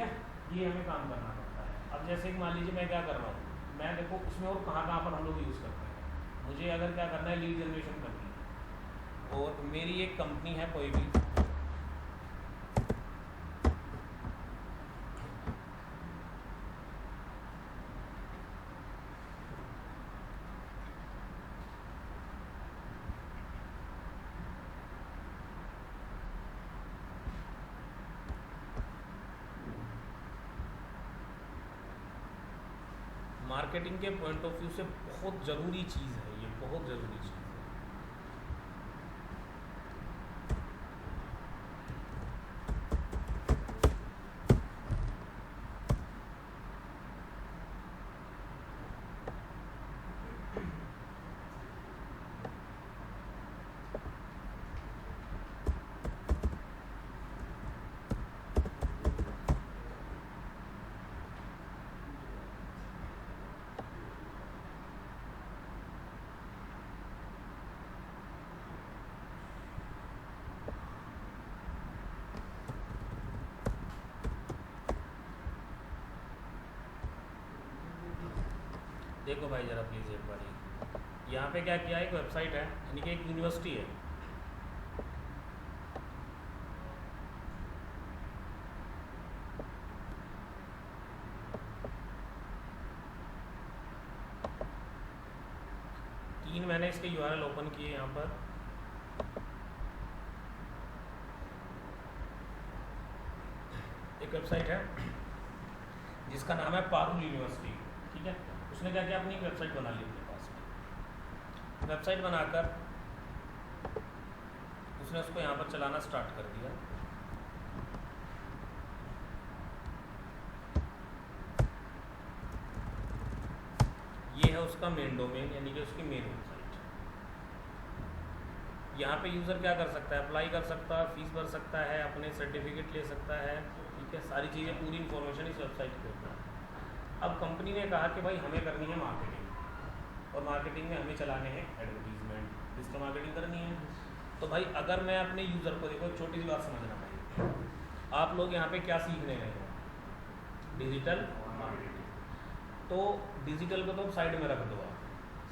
है, ये हमें काम करना पड़ता है। अब जैसे कि मान लीजिए मैं क्या कर रहा हूँ, मैं देखो उसमें और कहाँ कहाँ पर हम लोग यूज़ करते हैं। मुझे अगर क्या करना है, लीड जनरेशन करनी है और मेरी एक कंपनी है कोई भी, मार्केटिंग के पॉइंट ऑफ व्यू से बहुत ज़रूरी चीज़ है ये, बहुत ज़रूरी चीज़ है। देखो भाई ज़रा प्लीज़ एक बार यहाँ पे क्या किया, एक वेबसाइट है यानी कि एक यूनिवर्सिटी है, तीन मैंने इसके यूआरएल ओपन किए यहाँ पर। एक वेबसाइट है जिसका नाम है पारुल यूनिवर्सिटी, ठीक है। उसने क्या किया, अपनी एक वेबसाइट बना ली अपने पास में। वेबसाइट बनाकर उसने उसको यहाँ पर चलाना स्टार्ट कर दिया। ये है उसका मेन डोमेन यानी कि उसकी मेन वेबसाइट। यहाँ पे यूज़र क्या कर सकता है, अप्लाई कर सकता है, फीस भर सकता है, अपने सर्टिफिकेट ले सकता है, ठीक है। सारी चीज़ें, पूरी इन्फॉर्मेशन इस वेबसाइट पे होता है। अब कंपनी ने कहा कि भाई हमें करनी है मार्केटिंग, और मार्केटिंग में हमें चलाने हैं एडवर्टीजमेंट, डिजिटल मार्केटिंग करनी है। तो भाई अगर मैं अपने यूज़र को, देखो छोटी सी बात समझना भाई, आप लोग यहाँ पे क्या सीखने गए हो, डिजिटल मार्केटिंग। तो डिजिटल को तो साइड में रख दो आप,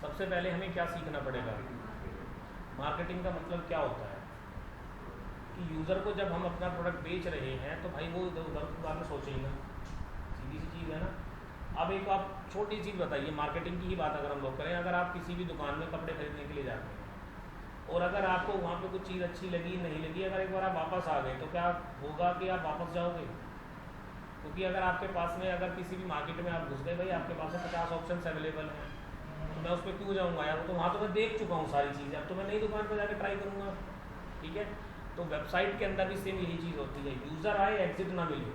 सबसे पहले हमें क्या सीखना पड़ेगा, मार्केटिंग का मतलब क्या होता है कि यूज़र को जब हम अपना प्रोडक्ट बेच रहे हैं तो भाई वो इधर उधर के बारे में सोचेगा, सीधी सी चीज़ है ना। अब एक आप छोटी चीज़ बताइए, मार्केटिंग की ही बात अगर हम लोग करें, अगर आप किसी भी दुकान में कपड़े खरीदने के लिए जाते हैं और अगर आपको वहाँ पे कुछ चीज़ अच्छी लगी, नहीं लगी, अगर एक बार आप वापस आ गए तो क्या होगा कि आप वापस जाओगे? क्योंकि अगर आपके पास में, अगर किसी भी मार्केट में आप घुस गए, भाई आपके पास में 50 ऑप्शन अवेलेबल हैं, तो मैं उस पर क्यों जाऊँगा यार, तो वहाँ तो मैं देख चुका हूँ सारी चीज़ें, अब तो मैं नई दुकान पर जाकर ट्राई करूँगा, ठीक है। तो वेबसाइट के अंदर भी सेम यही चीज़ होती है, यूज़र आए एग्जिट ना मिले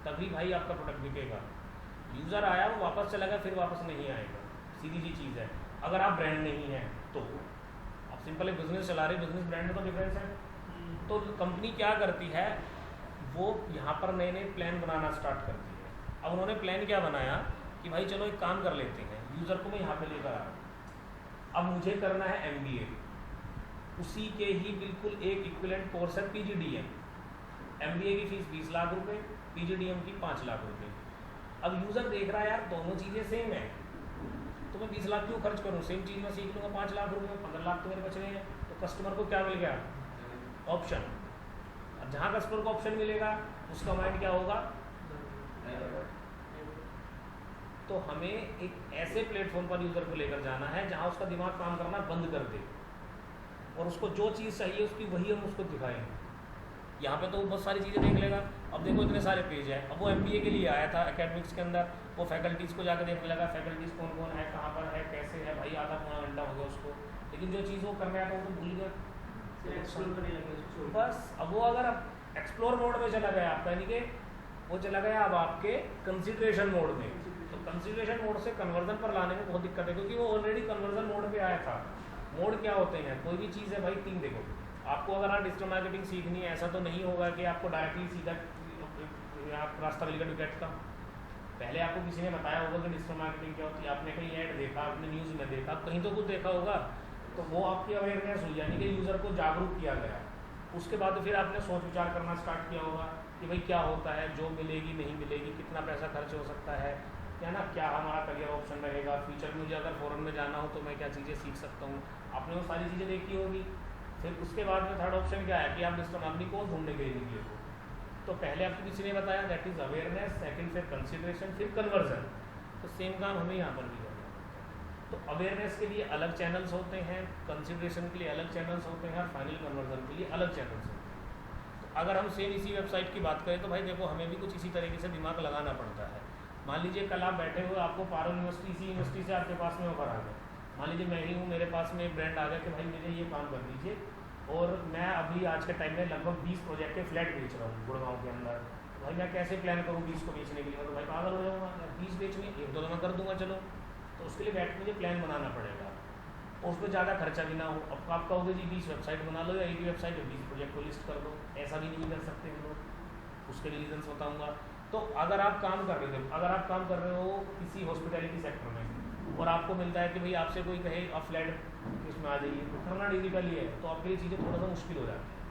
तभी भाई आपका प्रोडक्ट बिकेगा। यूज़र आया वो वापस चला गया, फिर वापस नहीं आएगा, सीधी सी चीज़ है। अगर आप ब्रांड नहीं है तो आप सिंपल एक बिजनेस चला रहे, बिजनेस ब्रांड में तो डिफरेंस है। तो कंपनी क्या करती है, वो यहाँ पर नए नए प्लान बनाना स्टार्ट करती है। अब उन्होंने प्लान क्या बनाया कि भाई चलो एक काम कर लेते हैं, यूज़र को मैं यहाँ पे लेकर आ रहा हूँ, अब मुझे करना है MBA, उसी के ही बिल्कुल एक इक्विवेलेंट कोर्स है PGDM। MBA की फीस 20 लाख रुपए, PGDM की 5 लाख रुपए। अब यूज़र देख रहा है यार दोनों चीज़ें सेम है, तो मैं 20 लाख क्यों खर्च करूँ, सेम चीज़ मैं सीख लूँगा 5 लाख रुपए में, 15 लाख तो मेरे बच रहे हैं। तो कस्टमर को क्या मिल गया, ऑप्शन। अब जहाँ कस्टमर को ऑप्शन मिलेगा उसका माइंड क्या होगा, तो हमें एक ऐसे प्लेटफॉर्म पर यूज़र को लेकर जाना है जहाँ उसका दिमाग काम करना बंद कर दे और उसको जो चीज़ चाहिए उसकी वही हम उसको दिखाएंगे। यहाँ पे तो वो बहुत सारी चीज़ें देख लेगा। अब देखो इतने सारे पेज हैं, अब वो MBA के लिए आया था एकेडमिक्स के अंदर, वो फैकल्टीज़ को जाकर देखने लगा, फैकल्टीज़ कौन कौन है, कहाँ पर है, कैसे है, भाई आधा पौना घंटा हो गया उसको, लेकिन जो चीज़ वो कर रहा था वो तो भूल गया, बस। अब वो अगर एक्सप्लोर मोड में चला गया आपका, यानी कि वो चला गया अब आपके कंसिडरेशन मोड में, तो कंसिडरेशन मोड से कन्वर्जन पर लाने में बहुत दिक्कत है, क्योंकि वो ऑलरेडी कन्वर्जन मोड पे आया था। मोड क्या होते हैं, कोई भी चीज़ है भाई, 3 देखो, आपको अगर आप डिजिटल मार्केटिंग सीखनी है, ऐसा तो नहीं होगा कि आपको डायरेक्टली सीधा आप रास्ता मिलेगा डुकेट का। पहले आपको किसी ने बताया होगा कि डिजिटल मार्केटिंग क्या होती है, आपने कहीं ऐड देखा, आपने न्यूज़ में देखा, कहीं तो कुछ देखा होगा, तो वो आपकी अवेयरनेस हुई, यानी कि यूज़र को जागरूक किया गया। उसके बाद फिर आपने सोच विचार करना स्टार्ट किया होगा कि भाई क्या होता है, जॉब मिलेगी नहीं मिलेगी, कितना पैसा खर्च हो सकता है ना, क्या हमारा करियर ऑप्शन रहेगा, फ्यूचर में मुझे अगर फॉरेन में जाना हो तो मैं क्या चीज़ें सीख सकता हूँ, आपने वो सारी चीज़ें देखी होगी। फिर उसके बाद में थर्ड ऑप्शन क्या है कि आप डिजिटल मार्केटिंग कोर्स ढूंढने के लिए को, तो पहले आपको किसी ने बताया दैट इज़ अवेयरनेस, सेकंड फिर कंसिडरेशन, फिर कन्वर्जन। तो सेम काम हमें यहाँ पर भी करना है। तो अवेयरनेस के लिए अलग चैनल्स होते हैं, कंसिडरेशन के लिए अलग चैनल्स होते हैं, और फाइनल कन्वर्जन के लिए अलग चैनल्स होते हैं। तो अगर हम सेम इसी वेबसाइट की बात करें तो भाई देखो हमें भी कुछ इसी तरीके से दिमाग लगाना पड़ता है। मान लीजिए कल आप बैठे हुए, आपको पारुल यूनिवर्सिटी, इसी यूनिवर्सिटी से आपके पास में ऑफर आ गया, मान लीजिए मैं ही हूँ, मेरे पास में एक ब्रांड आ गया कि भाई मुझे ये काम कर दीजिए, और मैं अभी आज के टाइम में लगभग 20 प्रोजेक्ट के फ्लैट बेच रहा हूँ गुड़गांव के अंदर। तो भाई मैं कैसे प्लान करूँ 20 को बेचने के लिए, तो भाई पागल हो जाऊँगा, 20 बेचने, एक दो मैं कर दूंगा चलो। तो उसके लिए बैठ के मुझे प्लान बनाना पड़ेगा, और उस पर ज़्यादा खर्चा भी ना हो। अब आप कहोगे जी 20 वेबसाइट बना लो, या एक ही वेबसाइट में 20 प्रोजेक्ट को लिस्ट कर दो, ऐसा भी नहीं कर सकते हम लोग, उसके लिए रीजन्स बताऊँगा। तो अगर आप काम कर रहे हो, अगर आप काम कर रहे हो किसी हॉस्पिटैलिटी सेक्टर में, और आपको मिलता है कि भाई आपसे कोई कहे आप फ्लैट इसमें आ जाइए, तो करना डिजिटली है, तो आपके लिए चीज़ें थोड़ा सा मुश्किल हो जाती है,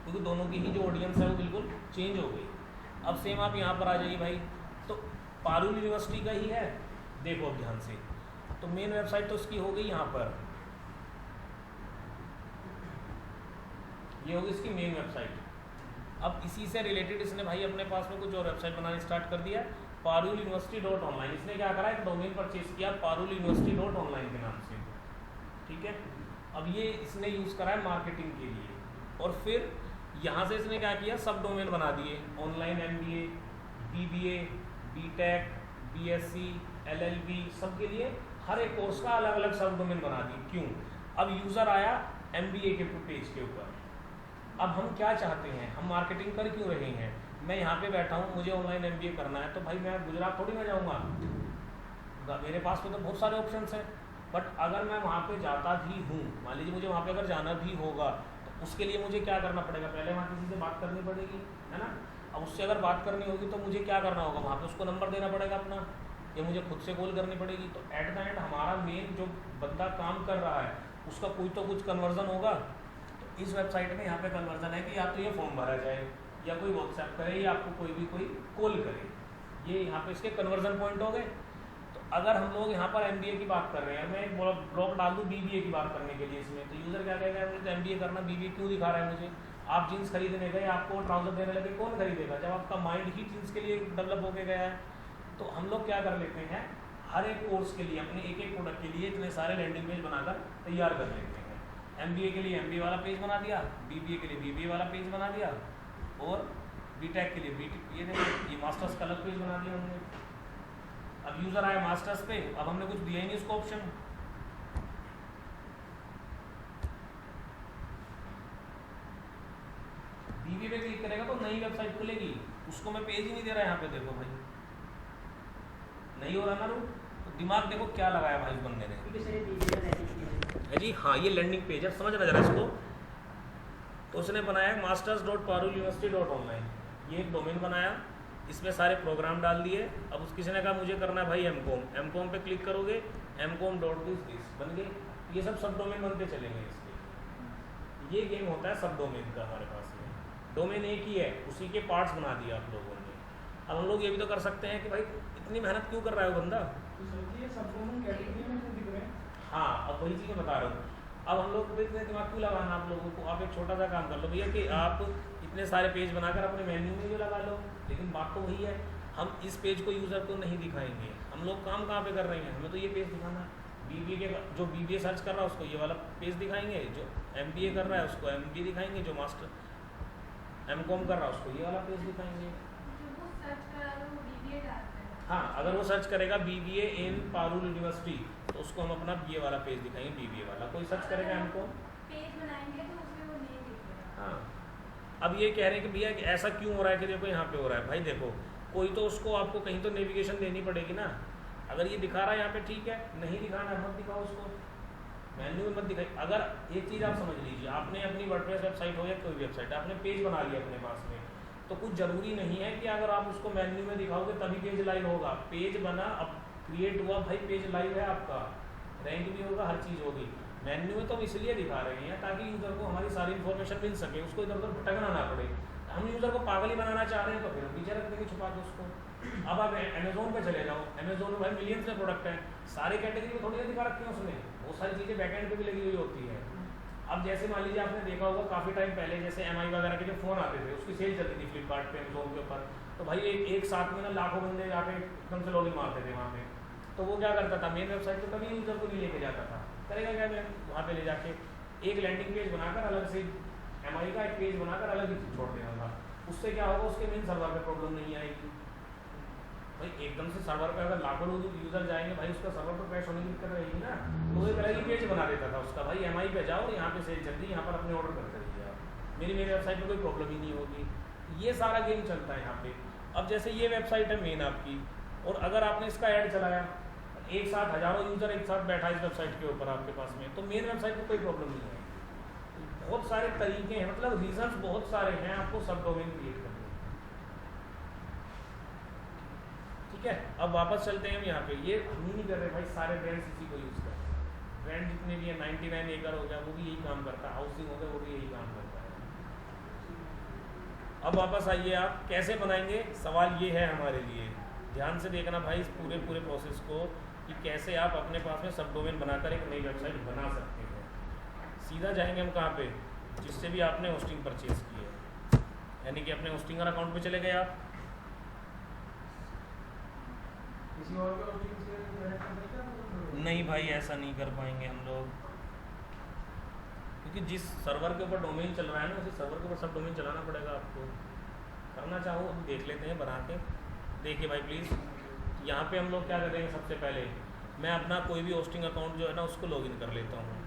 क्योंकि दोनों की ही जो ऑडियंस है वो बिल्कुल चेंज हो गई। अब सेम आप यहाँ पर आ जाइए भाई, तो पारुल यूनिवर्सिटी का ही है, देखो अब ध्यान से, तो मेन वेबसाइट तो उसकी हो गई यहाँ पर, ये होगी इसकी मेन वेबसाइट। अब इसी से रिलेटेड इसने भाई अपने पास में कुछ और वेबसाइट बनाने स्टार्ट कर दिया, paruluniversity.online। इसने क्या करा, एक डोमेन परचेज किया paruluniversity.online के नाम से, ठीक है। अब ये इसने यूज़ करा है मार्केटिंग के लिए, और फिर यहाँ से इसने क्या किया, सब डोमेन बना दिए, online MBA, BBA, BTech, BSc, LLB, सब के लिए हर एक कोर्स का अलग अलग सब डोमेन बना दिए। क्यों? अब यूज़र आया MBA के पेज के ऊपर, अब हम क्या चाहते हैं, हम मार्केटिंग कर क्यों रहे हैं, मैं यहाँ पे बैठा हूँ, मुझे ऑनलाइन MBA करना है, तो भाई मैं गुजरात थोड़ी ना जाऊँगा, मेरे पास में तो बहुत सारे ऑप्शंस हैं। बट अगर मैं वहाँ पे जाता भी हूँ, मान लीजिए मुझे वहाँ पे अगर जाना भी होगा, तो उसके लिए मुझे क्या करना पड़ेगा, पहले वहाँ किसी से बात करनी पड़ेगी, है ना। अब उससे अगर बात करनी होगी तो मुझे क्या करना होगा, वहाँ पे उसको नंबर देना पड़ेगा अपना, या मुझे खुद से कॉल करनी पड़ेगी। तो एट द एंड हमारा मेन जो बंदा काम कर रहा है उसका कोई तो कुछ कन्वर्जन होगा। तो इस वेबसाइट में यहाँ पे कन्वर्जन है कि या तो ये फॉर्म भरा जाए, या कोई व्हाट्सएप करे, या आपको कोई कॉल करे, ये यहाँ पे इसके कन्वर्जन पॉइंट हो गए। तो अगर हम लोग यहाँ पर MBA की बात कर रहे हैं, मैं एक ब्लॉक डाल दूँ BBA की बात करने के लिए इसमें, तो यूज़र क्या कहेगा, मुझे तो MBA करना, BBA क्यों दिखा रहा है मुझे। आप जीन्स खरीदने गए, आपको ट्राउजर देने लगे, कौन खरीदेगा, जब आपका माइंड ही जीन्स के लिए डेवलप होके गया है। तो हम लोग क्या कर लेते हैं, हर एक कोर्स के लिए अपने एक एक प्रोडक्ट के लिए इतने सारे लैंडिंग पेज बनाकर तैयार कर लेते हैं। MBA के लिए MBA वाला पेज बना दिया, BBA के लिए BBA वाला पेज बना दिया, और BTech के लिए BTech, ये मास्टर्स का अलग पेज बना दिया हमने। अब यूज़र आया मास्टर्स पे, अब हमने कुछ दिया ही नहीं उसको ऑप्शन, BBA पे क्लिक करेगा तो नई वेबसाइट खुलेगी, उसको मैं पेज ही नहीं दे रहा यहाँ पे, देखो भाई नहीं हो रहा ना रूट। तो दिमाग देखो क्या लगाया भाई इस बंदे ने, जी हाँ ये लैंडिंग पेज है, समझ ना जरा इसको। तो उसने बनाया marsters.paruluniversity.online, ये एक डोमेन बनाया, इसमें सारे प्रोग्राम डाल दिए। अब उस किसी ने कहा मुझे करना है भाई M.Com पे क्लिक करोगे, M.com.this बन गए। ये सब डोमेन बनते चलेंगे इसके। ये गेम होता है सब डोमेन का, हमारे पास में डोमेन एक ही है, उसी के पार्ट्स बना दिए आप लोगों ने। अब हम लोग ये भी तो कर सकते हैं कि भाई इतनी मेहनत क्यों कर रहा है वो बंदा, हाँ अब वही चीज़ें बता रहा हूँ। अब हम लोग को इतने दिमाग क्यों लगाना आप लोगों को, आप एक छोटा सा काम कर लो भैया कि आप इतने सारे पेज बनाकर अपने मेन्यू में जो लगा लो। लेकिन बात तो वही है, हम इस पेज को यूज़र को नहीं दिखाएंगे। हम लोग काम कहाँ पे कर रहे हैं, हमें तो ये पेज दिखाना है। BBA के जो BBA सर्च कर रहा है उसको ये वाला पेज दिखाएंगे, जो MBA कर रहा है उसको MBA दिखाएंगे, जो मास्टर M.Com कर रहा है उसको ये वाला पेज दिखाएंगे। हाँ अगर वो सर्च करेगा BBA इन पारुल यूनिवर्सिटी तो उसको हम अपना BA वाला पेज दिखाएंगे, BBA वाला। कोई सर्च करेगा M.Com पेज बनाएंगे तो उसमें वो नहीं दिखेगा। हाँ अब ये कह रहे हैं कि भैया कि ऐसा क्यों हो रहा है कि देखो यहाँ पे हो रहा है। भाई देखो कोई तो उसको आपको कहीं तो नेविगेशन देनी पड़ेगी ना। अगर ये दिखा रहा है यहाँ पे ठीक है, नहीं दिखाना मत दिखाओ उसको, मेन्यू में मत दिखाई। अगर एक चीज़ आप समझ लीजिए, आपने अपनी वर्डप्रेस वेबसाइट हो या कोई वेबसाइट, आपने पेज बना लिया अपने पास में, तो कुछ ज़रूरी नहीं है कि अगर आप उसको मेन्यू में दिखाओगे तभी पेज लाइव होगा। पेज बना, अब क्रिएट हुआ, भाई पेज लाइव है आपका, रैंक भी होगा, हर चीज़ होगी। मेन्यू में तो हम इसलिए दिखा रहे हैं ताकि यूज़र को हमारी सारी इन्फॉर्मेशन मिल सके, उसको इधर उधर भटकना ना पड़े। हम यूज़र को पागल ही बनाना चाह रहे हैं तो फिर हम पीछे रख देंगे छुपा के उसको। अब आप अमेजोन पे चले जाओ, अमेजोन में भाई मिलियंस में प्रोडक्ट हैं, सारे कैटेगरी में थोड़ी ना दिखा रखी है उसने, बहुत सारी चीज़ें बैकएंड पे भी लगी हुई होती है। अब जैसे मान लीजिए आपने देखा होगा काफ़ी टाइम पहले जैसे MI वगैरह के जो फ़ोन आते थे उसकी सेल चलती थी फ्लिपकार्ट पे, अमेजोन के ऊपर, तो भाई एक साथ में ना लाखों बंदे जाके एकदम से लॉगिन मारते थे वहाँ पे। तो वो क्या करता था, मेन वेबसाइट पे कभी यूज़र को नहीं लेके जाता था, करेगा क्या मैं वहाँ पे ले जाके एक लैंडिंग पेज बनाकर अलग से MI का एक पेज बनाकर अलग ही छोड़ देना था। उससे क्या होगा, उसके मेन सर्वर पे प्रॉब्लम नहीं आएगी भाई। एकदम से सर्वर पे अगर लाखों लोग यूज़र जाएंगे भाई, उसका सर्वर पर क्रैश होने की दिक्कत रहेगी ना। तो एक अलग ही पेज बना देता था उसका, भाई MI पे जाओ, यहाँ पे सेल चल रही है, यहाँ पर अपने ऑर्डर करते रहिए आप, मेरी वेबसाइट में कोई प्रॉब्लम ही नहीं होगी। ये सारा गेम चलता है यहाँ पे। अब जैसे ये वेबसाइट है मेन आपकी, और अगर आपने इसका ऐड चलाया, एक साथ हज़ारों यूज़र एक साथ बैठा इस वेबसाइट के ऊपर आपके पास में, तो मेन वेबसाइट में कोई प्रॉब्लम नहीं है। बहुत सारे तरीके हैं, मतलब रीजंस बहुत सारे हैं आपको सब डोमेन क्रिएट करने। ठीक है, अब वापस चलते हैं हम यहाँ पे। ये हम ही नहीं कर रहे भाई, सारे ब्रांड्स इसी को यूज़ करते हैं। ब्रांड जितने भी है, 99 एकड़ हो गया वो भी यही काम करता है, हाउसिंग हो गया वो भी यही काम करता है। अब वापस आइए, आप कैसे बनाएंगे, सवाल ये है हमारे लिए, ध्यान से देखना भाई इस पूरे प्रोसेस को कि कैसे आप अपने पास में सब डोमेन बनाकर एक नई वेबसाइट बना सकते हैं। सीधा जाएंगे हम कहाँ पे, जिससे भी आपने होस्टिंग परचेज की है, यानी कि अपने होस्टिंगर अकाउंट पे चले गए आप। किसी और के होस्टिंग से कनेक्ट कर सकते हैं? नहीं भाई, ऐसा नहीं कर पाएंगे हम लोग, क्योंकि जिस सर्वर के ऊपर डोमेन चल रहा है ना, उसी सर्वर के ऊपर सब डोमेन चलाना पड़ेगा आपको। करना चाहो अभी देख लेते हैं बना के। देखिए भाई प्लीज़, यहाँ पे हम लोग क्या करेंगे, सबसे पहले मैं अपना कोई भी होस्टिंग अकाउंट जो है ना उसको लॉगिन कर लेता हूँ।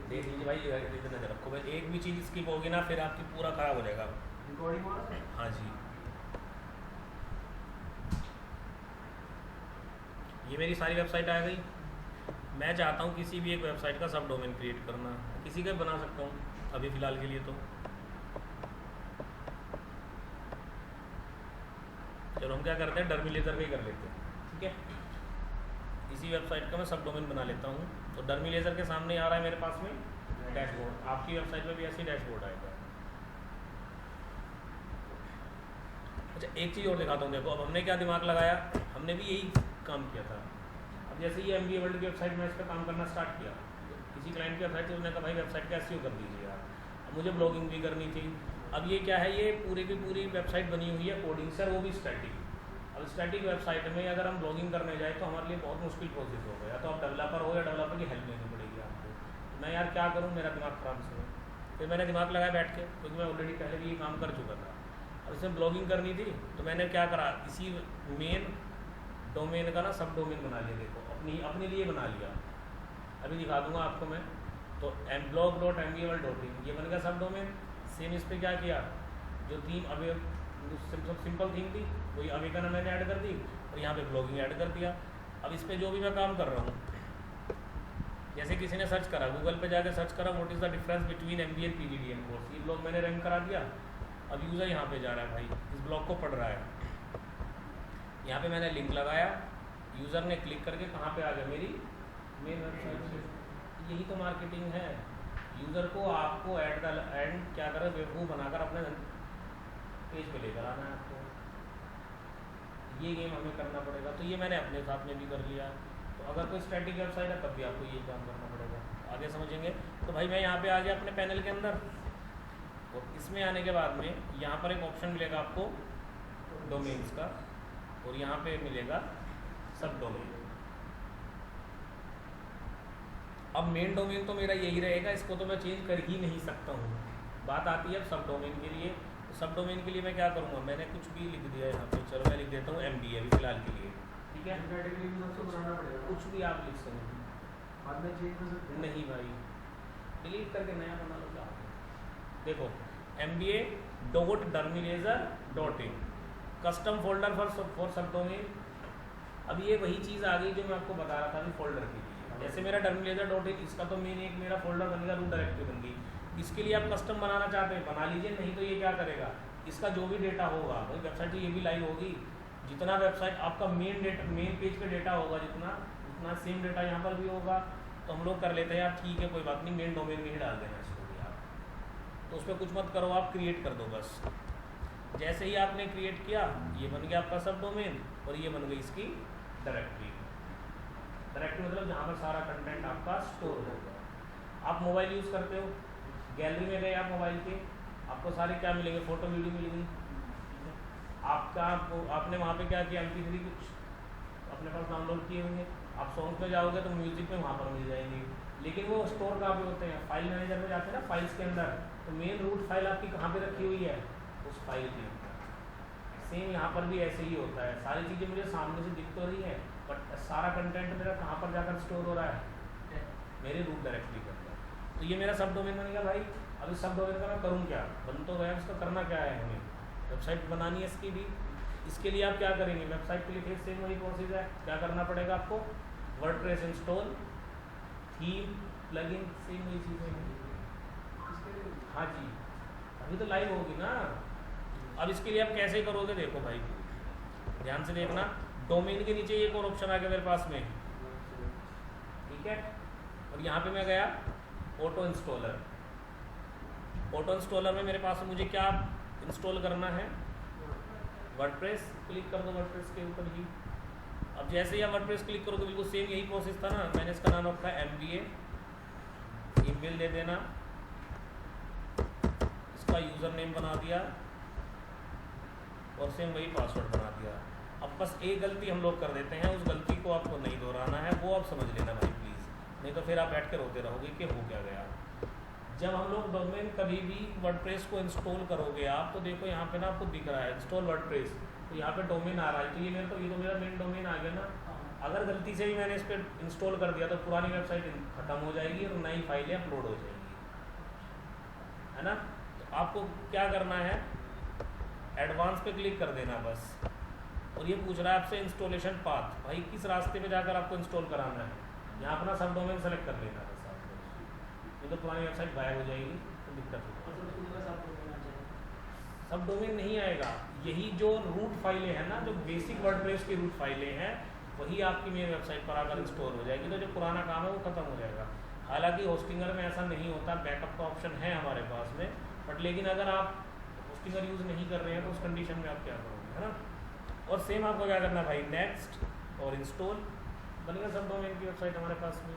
देख लीजिए भाई, इधर नजर रखो भाई, एक भी चीज़ स्किप होगी ना फिर आपकी पूरा खराब हो जाएगा। रिकॉर्डिंग हो रहा है? हाँ जी, ये मेरी सारी वेबसाइट आ गई। मैं चाहता हूँ किसी भी एक वेबसाइट का सब डोमेन क्रिएट करना, किसी का बना सकता हूँ अभी फ़िलहाल के लिए। तो चलो हम क्या करते हैं, डर्मिलेजर का ही कर लेते हैं। ठीक है, इसी वेबसाइट का मैं सब डोमेन बना लेता हूँ। तो डर्मिलेजर के सामने आ रहा है मेरे पास में डैशबोर्ड, आपकी वेबसाइट में भी ऐसी डैशबोर्ड आएगा। अच्छा एक चीज़ और दिखाता हूँ, देखो अब हमने क्या दिमाग लगाया, हमने भी यही काम किया था। अब जैसे ये MBA वर्ल्ड की वेबसाइट में इस पर काम करना स्टार्ट किया, किसी क्लाइंट की वेबसाइट, उसने कहा भाई वेबसाइट का SEO कर दीजिए आप। अब मुझे ब्लॉगिंग भी करनी थी। अब ये क्या है, ये पूरी की पूरी वेबसाइट बनी हुई है कोडिंग से, वो भी स्टैटिक। अब स्टैटिक वेबसाइट में अगर हम ब्लॉगिंग करने जाए तो हमारे लिए बहुत मुश्किल प्रोसेस होगा, या तो आप डेवलपर हो या डेवलपर की हेल्प लेनी पड़ेगी आपको। मैं यार क्या करूँ, मेरा दिमाग ख़राब इसमें। फिर मैंने दिमाग लगाया बैठ के, क्योंकि मैं ऑलरेडी पहले भी ये काम कर चुका था। अब इसमें ब्लॉगिंग करनी थी तो मैंने क्या करा, इसी मेन डोमेन का ना सब डोमेन बना लिया। देखो अपने लिए बना लिया, अभी दिखा दूंगा आपको मैं। तो blog.mbworld.in ये बन गया सब डोमेन। सेम इस पर क्या किया, जो थीम अभी सिंपल थीम थी वही अवेकन मैंने ऐड कर दी, और यहाँ पे ब्लॉगिंग ऐड कर दिया। अब इस पर जो भी मैं काम कर रहा हूँ, जैसे किसी ने सर्च करा, गूगल पे जाकर सर्च करा what is the difference between MBA and PGDM course, ये ब्लॉग मैंने रैंक करा दिया। अब यूज़र यहाँ पे जा रहा है भाई, इस ब्लॉग को पढ़ रहा है, यहाँ पे मैंने लिंक लगाया, यूज़र ने क्लिक करके कहाँ पे आ गया, मेरी मेन वेबसाइट से। यही तो मार्केटिंग है, यूज़र को आपको एंड क्या करें, बेवकूफ़ बनाकर अपने पेज पे लेकर आना है आपको। ये गेम हमें करना पड़ेगा। तो ये मैंने अपने साथ में भी कर लिया। तो अगर कोई स्टैटिक वेबसाइट है तब भी आपको ये काम करना पड़ेगा, आगे समझेंगे। तो भाई मैं यहाँ पे आ गया अपने पैनल के अंदर, और इसमें आने के बाद में यहाँ पर एक ऑप्शन मिलेगा आपको डोमेन्स का, और यहाँ पे मिलेगा सब डोमेन। अब मेन डोमेन तो मेरा यही रहेगा, इसको तो मैं चेंज कर ही नहीं सकता हूँ। बात आती है अब सब डोमेन के लिए। तो सब डोमेन के लिए मैं क्या करूँगा, मैंने कुछ भी लिख दिया यहाँ पे, चलो मैं लिख देता हूँ MBA अभी फिलहाल के लिए। ठीक है, कैटेगरी भी सबको बनाना पड़ेगा, कुछ भी आप लिख सकते हैं, बाद में चेंज कर सकते हैं। नहीं भाई डिलीट करके नया बना लो क्या। देखो MBA.dermilaser.in कस्टम फोल्डर फॉर सब डोमेन। अब ये वही चीज़ आ गई जो मैं आपको बता रहा था अभी फोल्डर के लिए। जैसे मेरा terminator.in, इसका तो मेन एक मेरा फोल्डर बनेगा, रूट डायरेक्टरी बन गई। इसके लिए आप कस्टम बनाना चाहते हैं बना लीजिए, नहीं तो ये क्या करेगा, इसका जो भी डेटा होगा भाई वेबसाइट तो ये भी लाइव होगी, जितना वेबसाइट आपका मेन पेज पे डेटा होगा जितना सेम डेटा यहाँ पर भी होगा। तो हम लोग कर लेते हैं यार ठीक है कोई बात नहीं, मेन डोमेन में ही डाल देना इसको भी आप, तो उस पर कुछ मत करो, आप क्रिएट कर दो बस। जैसे ही आपने क्रिएट किया ये बन गया आपका सब डोमेन और ये बन गई इसकी डायरेक्टरी मतलब जहाँ पर सारा कंटेंट आपका स्टोर होगा। आप मोबाइल यूज़ करते हो, गैलरी में गए आप मोबाइल के, आपको सारे क्या मिलेंगे, फ़ोटो वीडियो मिलेंगी। आपने वहाँ पे क्या किया, MP3 कुछ अपने पास डाउनलोड किए होंगे, आप सॉन्ग पे जाओगे तो म्यूज़िक पे वहाँ पर मिल जाएंगे। लेकिन वो स्टोर कहाँ पे होते हैं, फाइल मैनेजर में जाते हैं ना, फाइल्स के अंदर। तो मेन रूट फाइल आपकी कहाँ पे रखी हुई है, उस फाइल के अंदर। सेम यहाँ पर भी ऐसे ही होता है, सारी चीज़ें मुझे सामने से दिख तो रही है बट सारा कंटेंट मेरा कहाँ पर जाकर स्टोर हो रहा है, मेरे रूट डायरेक्टरी के अंदर। तो ये मेरा सब डोमेन बनेगा भाई। अब इस सब डोमेन का मैं करूँ क्या, बन तो गया, इसका करना क्या है, हमें वेबसाइट बनानी है इसकी भी। इसके लिए आप क्या करेंगे, वेबसाइट के लिए फिर सेम वही प्रोसेस है, क्या करना पड़ेगा आपको, WordPress install, theme, plugin, same वही चीज़ें। हाँ जी, अभी तो लाइव होगी ना। अब इसके लिए आप कैसे करोगे, देखो भाई ध्यान से देखना, डोमेन के नीचे एक और ऑप्शन आ गया मेरे पास में, ठीक है। और यहाँ पे मैं गया ऑटो इंस्टॉलर। ऑटो इंस्टॉलर में मेरे पास मुझे क्या इंस्टॉल करना है, वर्डप्रेस। क्लिक कर दो वर्डप्रेस के ऊपर ही। अब जैसे ही आप वर्डप्रेस क्लिक करोगे बिल्कुल सेम यही प्रोसेस था ना, मैंने इसका नाम रखा है MBA, ईमेल दे देना, इसका यूज़र नेम बना दिया और सेम वही पासवर्ड बना दिया। अब बस एक गलती हम लोग कर देते हैं, उस गलती को आपको नहीं दोहराना है, वो आप समझ लेना भाई प्लीज़, नहीं तो फिर आप बैठ कर रोते रहोगे कि हो क्या गया। जब हम लोग डोमेन कभी भी वर्डप्रेस को इंस्टॉल करोगे आप, तो देखो यहाँ पे ना आपको दिख रहा है इंस्टॉल वर्डप्रेस, तो यहाँ पे डोमेन आ रहा है, तो ये तो मेरा मेन डोमेन आ गया ना। अगर गलती से भी मैंने इस पर इंस्टॉल कर दिया तो पुरानी वेबसाइट ख़त्म हो जाएगी और नई फाइलें अपलोड हो जाएंगी, है ना। तो आपको क्या करना है, एडवांस पे क्लिक कर देना बस। और ये पूछ रहा है आपसे इंस्टॉलेशन पाथ, भाई किस रास्ते पे जाकर आपको इंस्टॉल कराना है, यहाँ अपना सब डोमेन सेलेक्ट कर लेना बस आपको, नहीं तो पुरानी वेबसाइट गायब हो जाएगी, तो दिक्कत होगी। सब डोमेन नहीं आएगा, यही जो रूट फाइलें हैं ना, जो बेसिक वर्डप्रेस की रूट फाइलें हैं, वही आपकी मेन वेबसाइट पर आकर इंस्टॉल हो जाएगी, तो जो पुराना काम है वो खत्म हो जाएगा। हालांकि होस्टिंगर में ऐसा नहीं होता, बैकअप का ऑप्शन है हमारे पास में, बट लेकिन अगर आप होस्टिंगर यूज़ नहीं कर रहे हैं तो उस कंडीशन में आप क्या करोगे, है ना। और सेम आपको क्या करना भाई, नेक्स्ट और इंस्टॉल, बनेगा सब डोमेन की वेबसाइट हमारे पास में।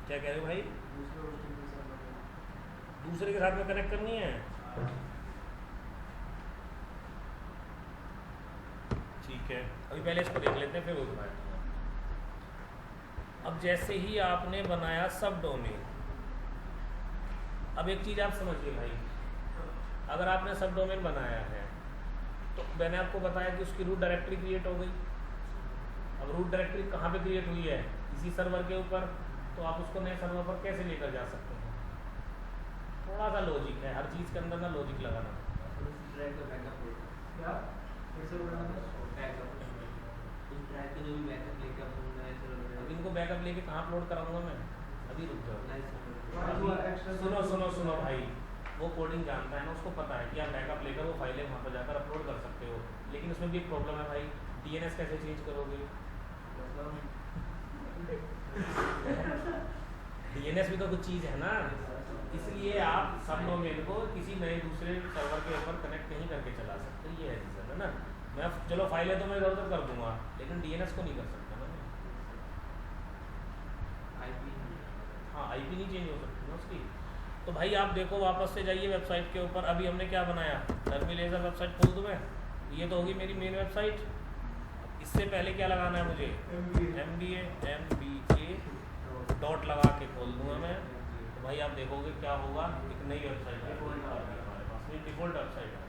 क्या कह रहे हो भाई, दूसरे के साथ में कनेक्ट करनी है, ठीक है। अभी पहले इसको देख लेते हैं फिर वो दिखाते हैं। अब जैसे ही आपने बनाया सब डोमेन, अब एक चीज़ आप समझिए भाई, अगर आपने सब डोमेन बनाया है तो मैंने आपको बताया कि उसकी रूट डायरेक्टरी क्रिएट हो गई। अब रूट डायरेक्टरी कहाँ पे क्रिएट हुई है, इसी सर्वर के ऊपर, तो आप उसको नए सर्वर पर कैसे लेकर जा सकते हैं, थोड़ा सा लॉजिक है, हर चीज़ के अंदर ना लॉजिक लगाना। अब इनको बैकअप लेके कहाँ अपलोड कराऊंगा मैं, अभी रुक जाओ, सुनो भाई, वो कोडिंग जानता है ना, उसको पता है कि आप बैकअप लेकर वो फाइलें वहाँ पर जाकर अपलोड कर सकते हो, लेकिन उसमें भी एक प्रॉब्लम है भाई, DNS कैसे चेंज करोगे, DNS भी तो कुछ चीज़ है ना, इसलिए आप सब डोमेन को किसी नए दूसरे सर्वर के ऊपर कनेक्ट नहीं करके चला सकते, ये है रीज़न, है ना। मैं चलो फाइलें तो मैं इधर उधर कर दूंगा, लेकिन DNS को नहीं कर सकता ना, हाँ IP नहीं चेंज हो सकती ना उसकी। तो भाई आप देखो, वापस से जाइए वेबसाइट के ऊपर, अभी हमने क्या बनाया, टर्मिनेटर वेबसाइट खोल दूँ मैं, ये तो होगी मेरी मेन वेबसाइट। इससे पहले क्या लगाना है मुझे, MBA डॉट लगा के खोल दूँगा मैं, तो भाई आप देखोगे क्या होगा, एक नई वेबसाइट है हमारे पास में, डिफ़ॉल्ट वेबसाइट है।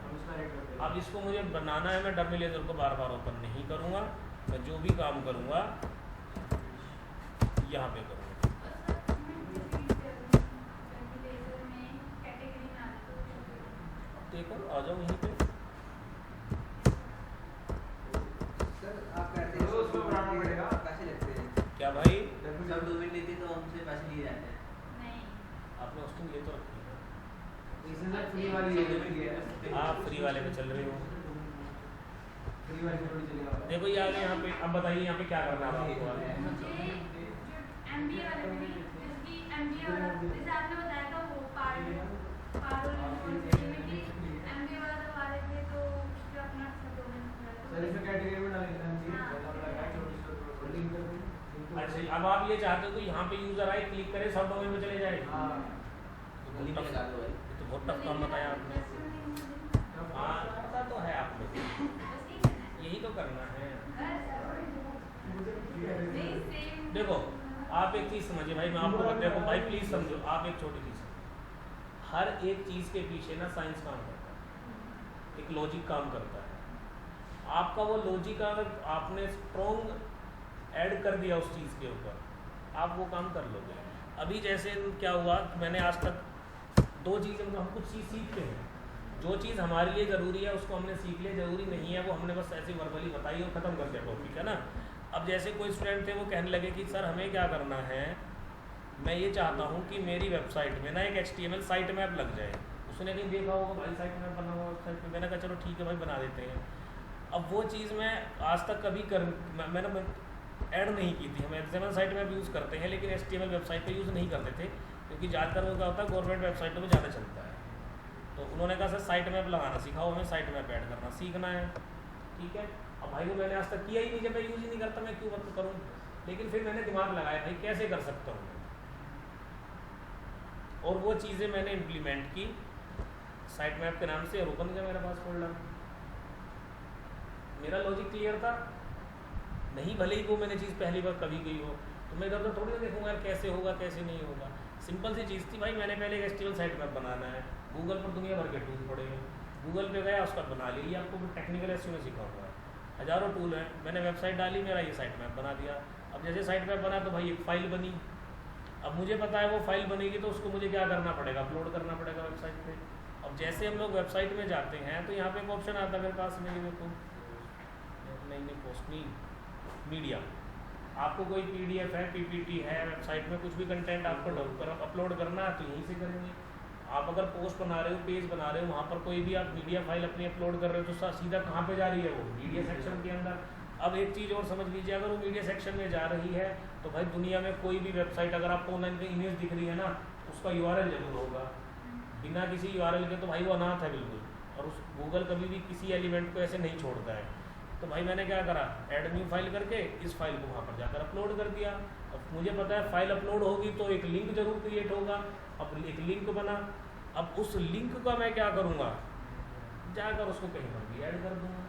अब इसको मुझे बनाना है, मैं टर्मिनेटर को बार बार ओपन नहीं करूँगा, मैं जो भी काम करूँगा यहाँ पे करूँगा। देखो आ जाओ यहीं पे। सर आप कहते हैं उसमें बनाना पड़ेगा। पैसे लगते हैं। क्या भाई सब डोमेन लेते तो हमसे पैसे लिए जाते हैं। नहीं आपने होस्टिंग ले तो रखी है, इसमें सर फ्री वाली है। आप फ्री वाले पे चल रहे हो। फ्री वाली थोड़ी चलेगा। देखो ये आगे यहाँ पे, अब बताइए यहाँ पे क्या करना है आपको आगे? मुझे जो MBA वाले में जैसे कि MBA वाला जैसे आपने बताया था वो पारुल में कि MBA वाला करवा रहे थे तो उसका अपना सब डोमेन सर इसमें कैटेगरी में डालेंगे हम मतलब लगाए छोटी छोटी लिंक कर दें। अच्छा अब आप ये चाहते हो कि यहाँ पे यूजर आए क्लिक करे सब डोमेन में चले जाए? हाँ तो बहुत टफ, ये तो बहुत टफ काम बताया आपने। हाँ पता तो है आपको, यही तो करना है। देखो आप एक चीज़ समझिए भाई, मैं आपको बता दूँ भाई, प्लीज़ समझो आप एक छोटी चीज़, हर एक चीज़ के पीछे ना साइंस काम करता है, एक लॉजिक काम करता है। आपका वो लॉजिक अगर आपने स्ट्रॉन्ग ऐड कर दिया उस चीज़ के ऊपर, आप वो काम कर लोगे। अभी जैसे क्या हुआ कि मैंने आज तक दो चीज़ें, मतलब हम कुछ चीज़ सीखते हैं, जो चीज़ हमारे लिए ज़रूरी है उसको हमने सीख लिया, ज़रूरी नहीं है वो हमने बस ऐसे वर्बली बताई और ख़त्म कर दिया टॉपिक, है ना। अब जैसे कोई स्टूडेंट थे वो कहने लगे कि सर हमें क्या करना है, मैं ये चाहता हूँ कि मेरी वेबसाइट में ना एक HTML साइट मैप लग जाए। उसने कहीं देखा होगा भाई साइट मैप बना हुआ वेबसाइट पे, मैंने कहा चलो ठीक है भाई बना देते हैं। अब वो चीज़ मैं आज तक कभी मैंने ऐड नहीं की थी। हम XML साइट मैप यूज़ करते हैं लेकिन HTML वेबसाइट पे यूज़ नहीं करते थे, क्योंकि ज़्यादातर वो क्या होता है गवर्नमेंट वेबसाइटों में ज़्यादा चलता है। तो उन्होंने कहा सर साइट मैप लगाना सिखाओ, हमें साइट मैप ऐड करना सीखना है, ठीक है। अब भाई वो मैंने आज तक किया ही नहीं, जब मैं यूज़ ही नहीं करता मैं क्यों मतलब करूँ। लेकिन फिर मैंने दिमाग लगाया भाई कैसे कर सकता हूँ, और वो चीज़ें मैंने इम्प्लीमेंट की साइट मैप के नाम से, और ओपन किया मेरे पास फोल्डर। मेरा लॉजिक क्लियर था नहीं, भले ही वो मैंने चीज़ पहली बार कभी गई हो तो मैं इधर थोड़ी ना देखूंगा यार कैसे होगा कैसे नहीं होगा। सिंपल सी चीज़ थी भाई, मैंने पहले एक HTML साइट मैप बनाना है, गूगल पर दुनिया भर के टूल पड़े हैं, गूगल पे गया उसका बना लिया। ये आपको टेक्निकल SEO में सीखा हुआ है, हज़ारों टूल हैं, मैंने वेबसाइट डाली, मेरा ये साइट मैप बना दिया। अब जैसे साइट मैप बना तो भाई एक फ़ाइल बनी, अब मुझे पता है वो फाइल बनेगी तो उसको मुझे क्या करना पड़ेगा, अपलोड करना पड़ेगा वेबसाइट पे। अब जैसे हम लोग वेबसाइट में जाते हैं तो यहाँ पे एक ऑप्शन आता है मेरे पास में, ये देखो नहीं पोस्ट नहीं मीडिया, आपको कोई PDF है PPT है वेबसाइट में कुछ भी कंटेंट आपको अपलोड करना है तो यहीं से करेंगे। आप अगर पोस्ट बना रहे हो पेज बना रहे हो वहाँ पर कोई भी आप मीडिया फाइल अपनी अपलोड कर रहे हो तो सीधा कहाँ पे जा रही है वो मीडिया सेक्शन के अंदर। अब एक चीज़ और समझ लीजिए, अगर वो मीडिया सेक्शन में जा रही है तो भाई दुनिया में कोई भी वेबसाइट अगर आपको ऑनलाइन पे इमेज दिख रही है ना उसका URL जरूर होगा, बिना किसी URL के तो भाई वो अनाथ है बिल्कुल, और उस गूगल कभी भी किसी एलिमेंट को ऐसे नहीं छोड़ता है। तो भाई मैंने क्या करा, ऐड न्यू फाइल करके इस फाइल को वहाँ पर जाकर अपलोड कर दिया। अब मुझे पता है फाइल अपलोड होगी तो एक लिंक जरूर क्रिएट होगा, अब एक लिंक बना, अब उस लिंक का मैं क्या करूँगा, जाकर उसको कहीं पर भी ऐड कर दूँगा